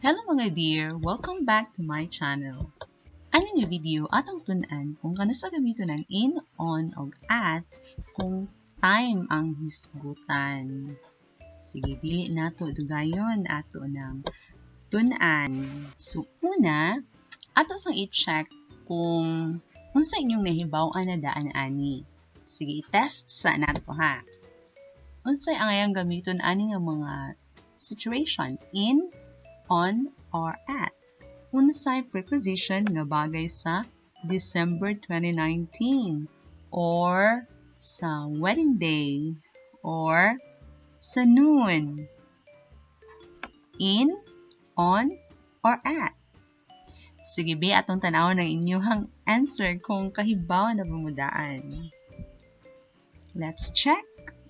Hello mga dear! Welcome back to my channel. Ano yung video atong tunan kung kano sa gamito ng in, on, o at kung time ang hisgutan. Sige, dili nato dugayon ato ng tunan. So, una, ato sang i-check kung unsa inyong nahibaw-an na daan ani. Sige, i-test sa nato ha. Unsay ang ayang gamiton ani nga mga situation in, on, or at. Unsay preposition nga bagay sa December 2019 or sa wedding day or sa noon. In, on, or at. Sige be, atong tanaw ng inyong answer kung kahibaw na bumudaan. Let's check.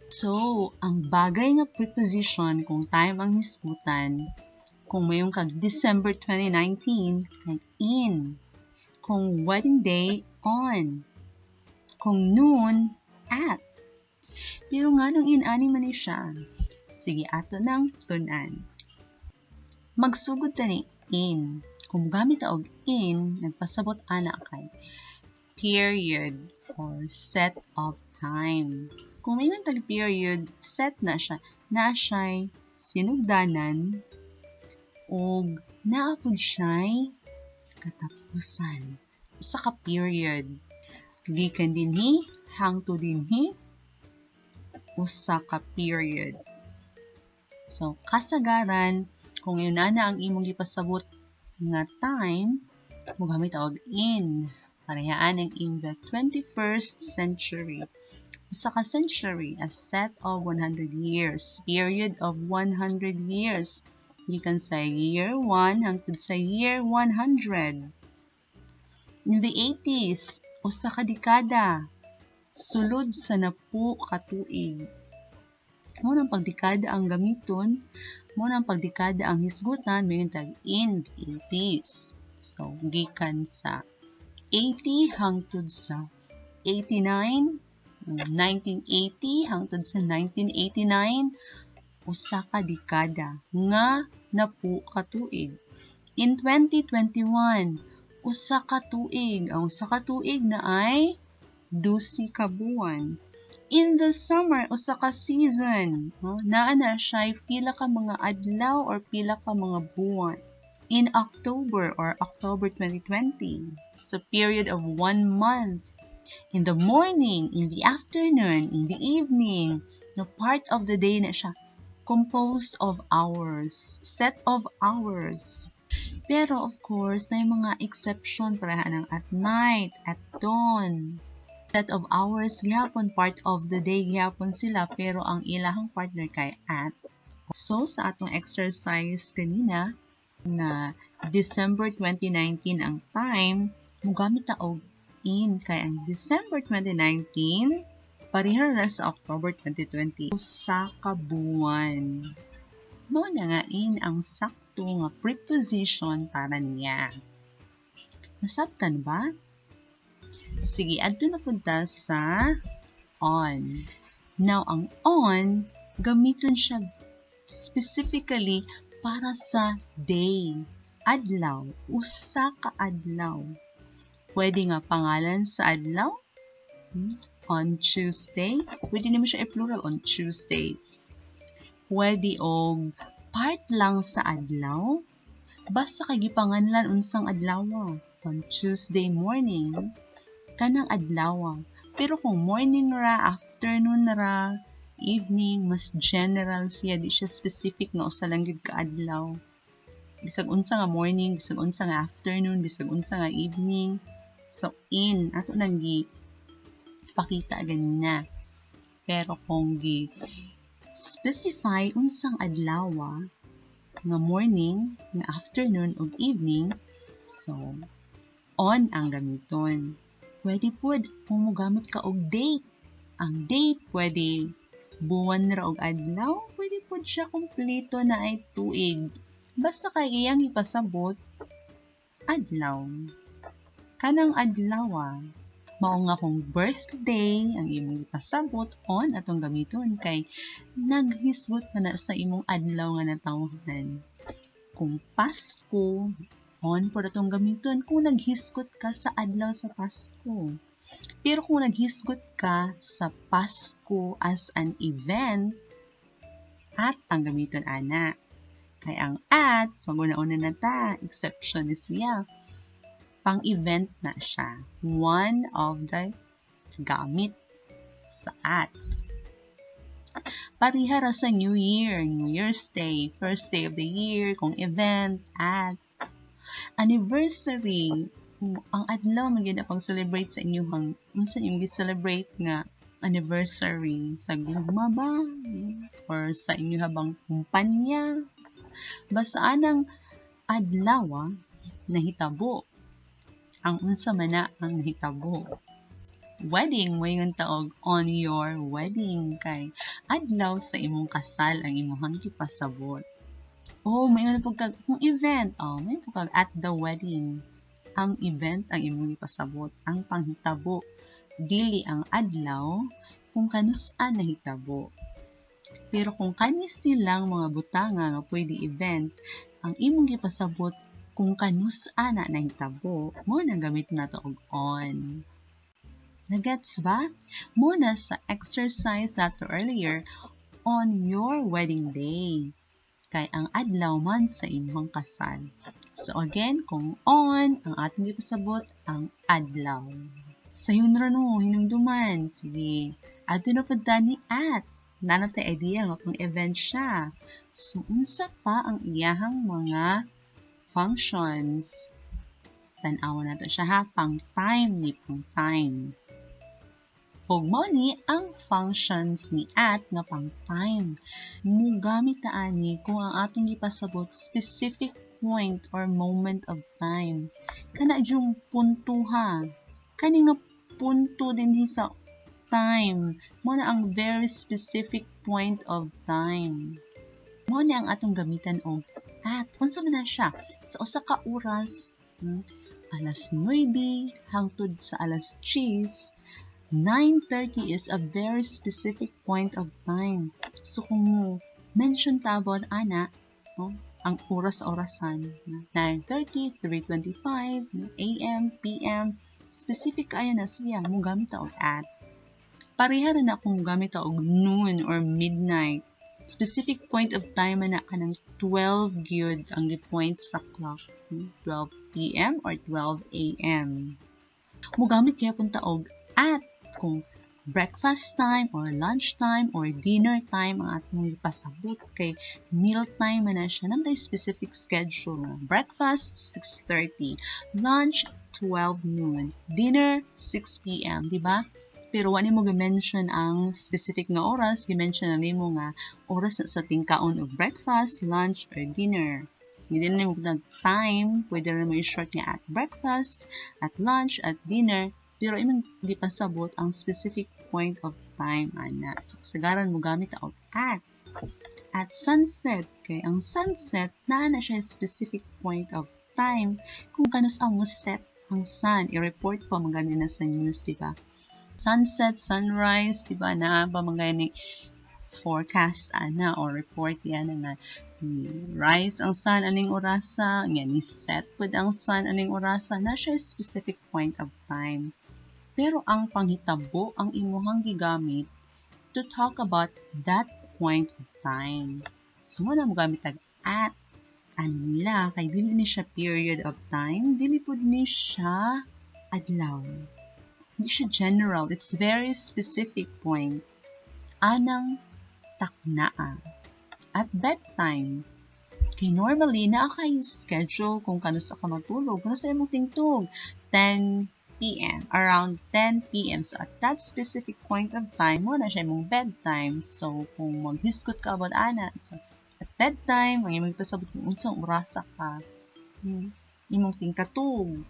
So, ang bagay nga preposition kung time ang hisgutan, kung mayroong kag December 2019, kay in. Kung wedding day, on. Kung noon, at. Pero nga nung in-ani man siya. Sige, ato nang tunan. Magsugod ta ni in. Kung gamit og in, nagpasabot ana kay period or set of time. Kung mayroong tag period, set na siya. Na siya'y sinugdanan og naapod siya'y katapusan. Usa ka period. Gikan dinhi, hangtod dinhi, usa ka period. So, kasagaran, kung yun na ang imong gipasabot nga time, mo gamit og in. Parehaan ang in the 21st century. Usa ka century, a set of 100 years. Period of 100 years. Gikan sa year 1 hangtod sa year 100. In the 80s, usa ka dekada. Sulod sa 10 ka tuig. Mo nang pagdekada ang gamiton, mo nang pagdekada ang hisgutan, mayon tag in the 80s. So, gikan sa 80 hangtod sa 89, 1980 hangtod sa 1989, usa ka dekada nga 10 ka tuig. In 2021, usa ka tuig. Ang usa ka tuig na ay 12 ka buwan. In the summer, usa ka season. Naa na siya pila ka mga adlaw or pila ka mga buwan. In October or October 2020, it's a period of 1 month. In the morning, in the afternoon, in the evening, no part of the day na siya. Composed of hours, set of hours. Pero of course, na yung mga exception para ng at night, at dawn. Set of hours, gihapon part of the day, gihapon sila, pero ang ilahang partner kay at. So, sa atong exercise kanina, na December 2019 ang time, mugamit na og in, kay ang December 2019, parehara na sa October 2020. Usa ka buwan. Mo na nga in ang sakto nga preposition para niya. Nasabtan ba? Sige, adto na punta sa on. Now, ang on, gamiton siya specifically para sa day. Adlaw. Usa ka adlaw. Pwede nga pangalan sa adlaw. On Tuesday. Pwede naman siya i-plural on Tuesdays. Pwede og part lang sa adlaw. Basta kay gipanganlan unsang adlaw. On Tuesday morning, kanang adlaw. Pero kung morning ra, afternoon ra, evening, mas general siya. Di siya specific nga usa lang gyud ka adlaw. Bisag unsa nga morning, bisag unsa nga afternoon, bisag unsa nga evening. So, in. Ato nang pakita ganina. Pero kung specify unsang adlaw nga morning, nga afternoon ug evening, so on ang gamiton. Pwede pod kung mogamit ka og date. Ang date pwede buwan ra og adlaw, pwede pod siya kompleto na ay tuig. Basta kay iyang ipasabot adlaw. Kanang adlaw mao nga kung birthday ang imong ipasabot on atong gamiton kay naghisgot pa na sa imong adlaw nga natawhan. Kung Pasko, on po na itong gamiton kung naghisgot ka sa adlaw sa Pasko. Pero kung naghisgot ka sa Pasko as an event, at ang gamiton ana. Kaya ang at, pag-una-una na ta, exception is siya. Pang-event na siya. One of the gamit sa at. Parihara sa New Year, New Year's Day, first day of the year, kung event, at. Anniversary, ang adlaw magiging pang-celebrate sa inyong, minsan yung celebrate nga anniversary sa gugma ba? Or sa inyo habang kumpanya? Basaan ang adlaw nahitabo. Ang unsa man na ang nahitabo. Wedding, mayong taog on your wedding kay adlaw sa imong kasal ang imong gipasabot. Mayroon po kag event. Mayroon po kag at the wedding. Ang event ang imong ipasabot, ang panghitabo. Dili ang adlaw kung kanus-an nahitabo. Pero kung kanis silang mga butanga nga pwede event, ang imong ipasabot kung kanus-an na nahitabo, mo nang gamit na to og on. Nagets ba? Muna sa exercise nato earlier, on your wedding day. Kay ang adlaw man sa inyong kasal. So again, kung on, ang ating ipasabot, ang adlaw. Sa yun rin hinumduman. Sige, ato na punta ni at. Nanatay idea nga kung event siya. So, unsa pa ang iyahang mga functions? Tanaw na to siya ha, pang time ni pang time. Ug mo ni ang functions ni at nga pang time. Mugamit ta ani kung ang atong ipasabot specific point or moment of time. Kana yung punto ha. Kani nga punto din sa time. Mo na ang very specific point of time. Mo na ang atong gamitan og at. Unsa man na siya? Sa usa ka oras, alas 9 hangtod sa alas 10, 9:30 is a very specific point of time. So, kung mention ta about ana, ang oras-orasan, 9:30, 3:25, AM, PM, specific ayo na siya, mo gamit ta og at. Pareha rin akong gamit ta og noon or midnight. Specific point of time na kanang 12 gyud ang point sa clock. 12 PM or 12 AM. Mo gamit kaya punta og at kung breakfast time or lunch time or dinner time ang atong ipasabot kay meal time man na siya nang specific schedule. Breakfast 6:30, lunch 12 noon, dinner 6 PM, di ba? Pero wala mo gi-mention ang specific nga oras, gi-mention na nimo nga oras na sa tingkaon og breakfast, lunch or dinner. Hindi na mo time, pwede na mo i-short nga at breakfast, at lunch, at dinner. Pero imong gipasabot ang specific point of time ana. So kasagaran mo gamit og at. At sunset kay ang sunset naa na siya specific point of time kung kanus ang mo set ang sun. I-report pa magani na sa news, di ba? Sunset, sunrise, di ba na ba magani forecast ana or report yan nga rise ang sun aning orasa, nga ni set pud ang sun aning orasa, na siya specific point of time. Pero ang panghitabo ang imuhang gigamit to talk about that point of time. So, mo na mo gamit at. Ano nila, kay dili ni siya period of time, dili pud ni siya adlaw. Hindi siya general, it's very specific point. Anang taknaa. At bedtime, kay normally, naa kayo schedule kung kano sa ka matulog. Kano sa imong tingtog? 10 PM, around 10 PM. So, at that specific point of time, mo na siya mong bedtime. So, kung maghiskot ka about ana, so, at bedtime, ang imong pasabot kung unsang orasa ka, imong tingkatog.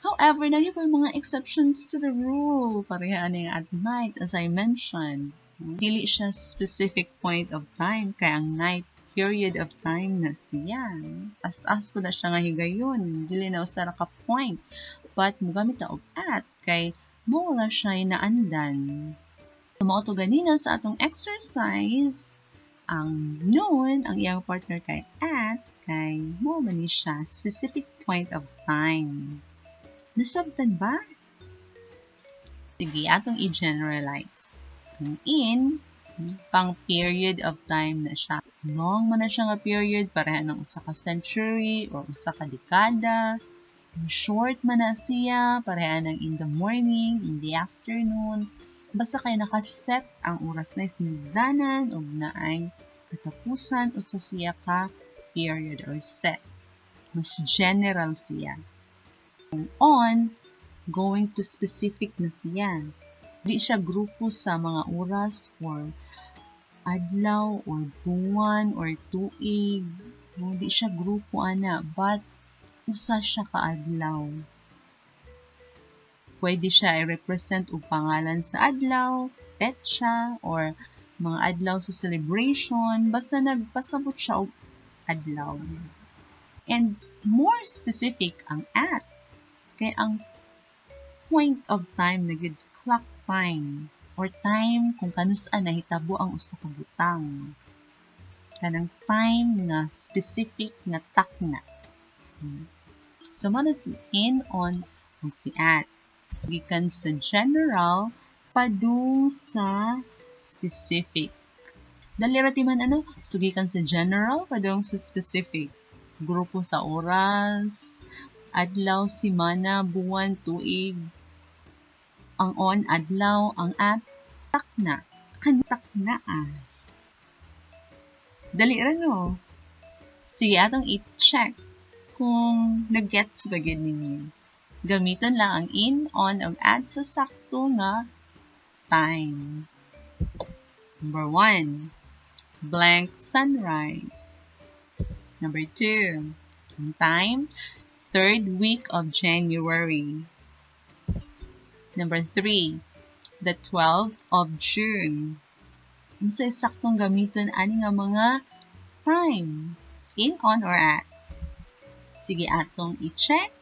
However, nagyo pa mga exceptions to the rule. Pareha ani at night, as I mentioned. Dili siya specific point of time, kaya ang night period of time na siya. As po na siya nga higayon. Dili na usara ka point. But, mugamit na og at, kay mo wala siya inaandan. Tumato ganina sa atong exercise, ang noon, ang iyang partner kay at, kay mo man ni siya specific point of time. Nasabtan ba? Sige, atong i-generalize. Ang in, pang period of time na siya. Long man na siya nga period, pareha ng usa ka century or usa ka dekada. Short man na siya, pareha ng in the morning, in the afternoon. Basta kay nakaset ang oras na isnigdanan o na ay katapusan o sa siya ka period or set. Mas general siya. On, going to specific na siya. Di siya grupo sa mga oras or adlaw or buwan or tuig. Di siya grupo ana, but usa siya ka adlaw. Pwede siya i-represent o pangalan sa adlaw, petsa, or mga adlaw sa celebration, basta nagpasabot siya og adlaw. And more specific ang at. Kaya ang point of time na gid clock time or time kung kanus-an nahitabo ang usa ka butang. Kanang time na specific na takna. So, mo na si in, on, ug si at. Gikan sa general, padung sa specific. Dali ra man ano? Sugikan sa general, padung sa specific. Grupo sa oras, adlaw, simana, buwan, tuig. Ang on, adlaw, ang at, takna. Kantakna Dali ra no? Sige, atong i-check kung nag-gets ba gid ninyo. Gamiton lang ang in, on, o at sa sakto nga time. Number 1, blank sunrise. Number 2, ang time, 3rd week of January. Number 3, the 12th of June. Ang sa saktong gamiton ani nga mga time, in, on, or at. Sige, atong i-check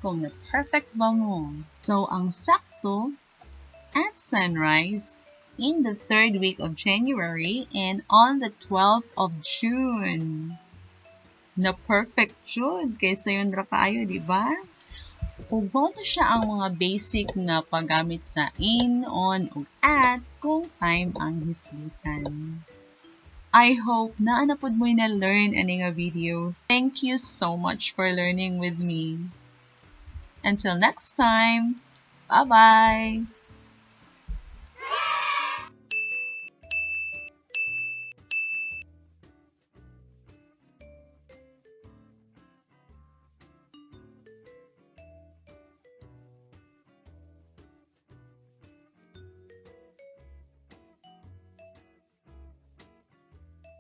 kung na-perfect ba mo. So, ang sakto, at sunrise, in the 3rd week of January, and on the 12th of June. Na-perfect jud, kaysa yun ra kaayo, di ba? Ug mao siya ang mga basic na paggamit sa in, on, ug at kung time ang hisgutan. I hope na anapod mo na-learn ani nga video. Thank you so much for learning with me. Until next time, bye-bye!